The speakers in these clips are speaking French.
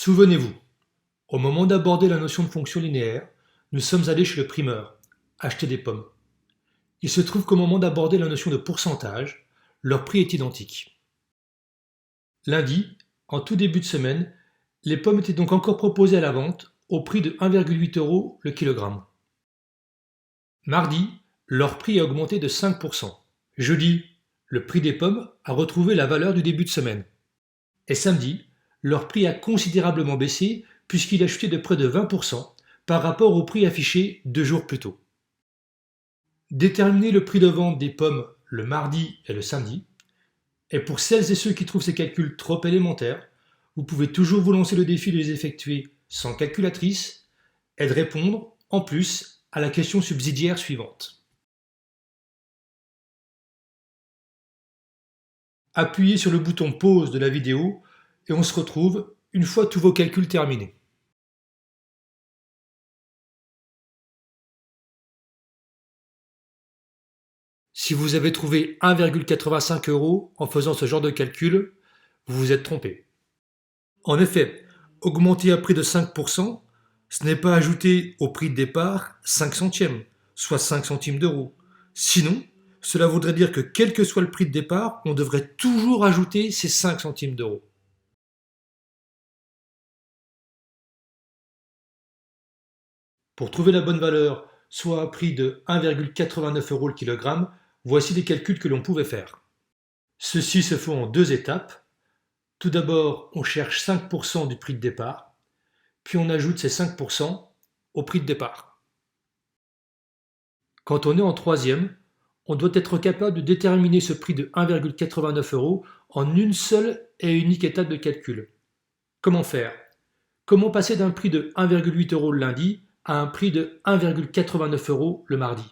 Souvenez-vous, au moment d'aborder la notion de fonction linéaire, nous sommes allés chez le primeur, acheter des pommes. Il se trouve qu'au moment d'aborder la notion de pourcentage, leur prix est identique. Lundi, en tout début de semaine, les pommes étaient donc encore proposées à la vente au prix de 1,8 € le kilogramme. Mardi, leur prix a augmenté de 5%. Jeudi, le prix des pommes a retrouvé la valeur du début de semaine. Et samedi, leur prix a considérablement baissé puisqu'il a chuté de près de 20% par rapport au prix affiché 2 jours plus tôt. Déterminer le prix de vente des pommes le mardi et le samedi. Et pour celles et ceux qui trouvent ces calculs trop élémentaires, vous pouvez toujours vous lancer le défi de les effectuer sans calculatrice et de répondre, en plus, à la question subsidiaire suivante. Appuyez sur le bouton pause de la vidéo et on se retrouve une fois tous vos calculs terminés. Si vous avez trouvé 1,85 € en faisant ce genre de calcul, vous vous êtes trompé. En effet, augmenter à prix de 5%, ce n'est pas ajouter au prix de départ 5 centièmes, soit 5 centimes d'euros. Sinon, cela voudrait dire que quel que soit le prix de départ, on devrait toujours ajouter ces 5 centimes d'euros. Pour trouver la bonne valeur, soit à prix de 1,89 € le kilogramme, voici les calculs que l'on pouvait faire. Ceux-ci se font en deux étapes. Tout d'abord, on cherche 5% du prix de départ, puis on ajoute ces 5% au prix de départ. Quand on est en troisième, on doit être capable de déterminer ce prix de 1,89 € en une seule et unique étape de calcul. Comment faire? Comment passer d'un prix de 1,8 € le lundi à un prix de 1,89 € le mardi?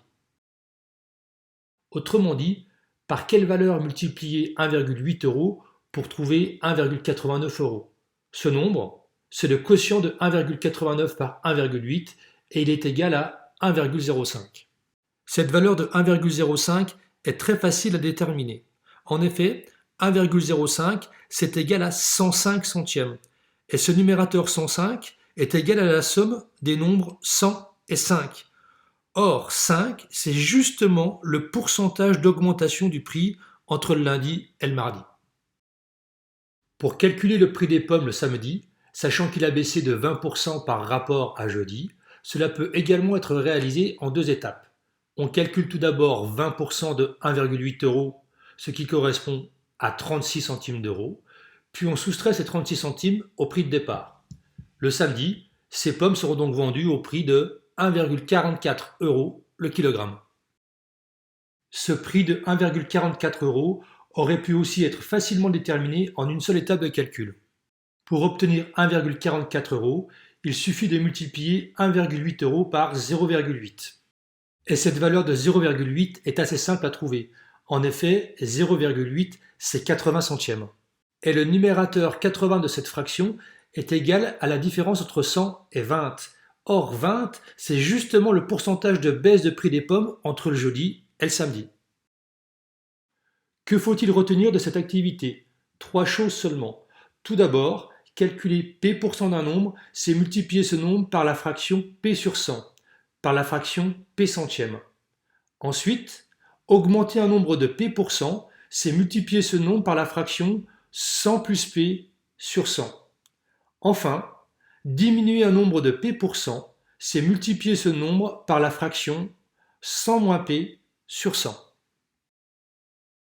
Autrement dit, par quelle valeur multiplier 1,8 € pour trouver 1,89 €? Ce nombre, c'est le quotient de 1,89 par 1,8 et il est égal à 1,05. Cette valeur de 1,05 est très facile à déterminer. En effet, 1,05 c'est égal à 105 centièmes. Et ce numérateur 105 est égal à la somme des nombres 100 et 5. Or, 5, c'est justement le pourcentage d'augmentation du prix entre le lundi et le mardi. Pour calculer le prix des pommes le samedi, sachant qu'il a baissé de 20% par rapport à jeudi, cela peut également être réalisé en deux étapes. On calcule tout d'abord 20% de 1,8 €, ce qui correspond à 36 centimes d'euros, puis on soustrait ces 36 centimes au prix de départ. Le samedi, ces pommes seront donc vendues au prix de 1,44 € le kilogramme. Ce prix de 1,44 € aurait pu aussi être facilement déterminé en une seule étape de calcul. Pour obtenir 1,44 €, il suffit de multiplier 1,8 € par 0,8. Et cette valeur de 0,8 est assez simple à trouver. En effet, 0,8 c'est 80 centièmes. Et le numérateur 80 de cette fraction est égal à la différence entre 100 et 20. Or 20, c'est justement le pourcentage de baisse de prix des pommes entre le jeudi et le samedi. Que faut-il retenir de cette activité? 3 choses seulement. Tout d'abord, calculer P% d'un nombre, c'est multiplier ce nombre par la fraction P sur 100, par la fraction P centième. Ensuite, augmenter un nombre de P%, c'est multiplier ce nombre par la fraction 100 plus P sur 100. Enfin, diminuer un nombre de P%, c'est multiplier ce nombre par la fraction 100 moins P sur 100.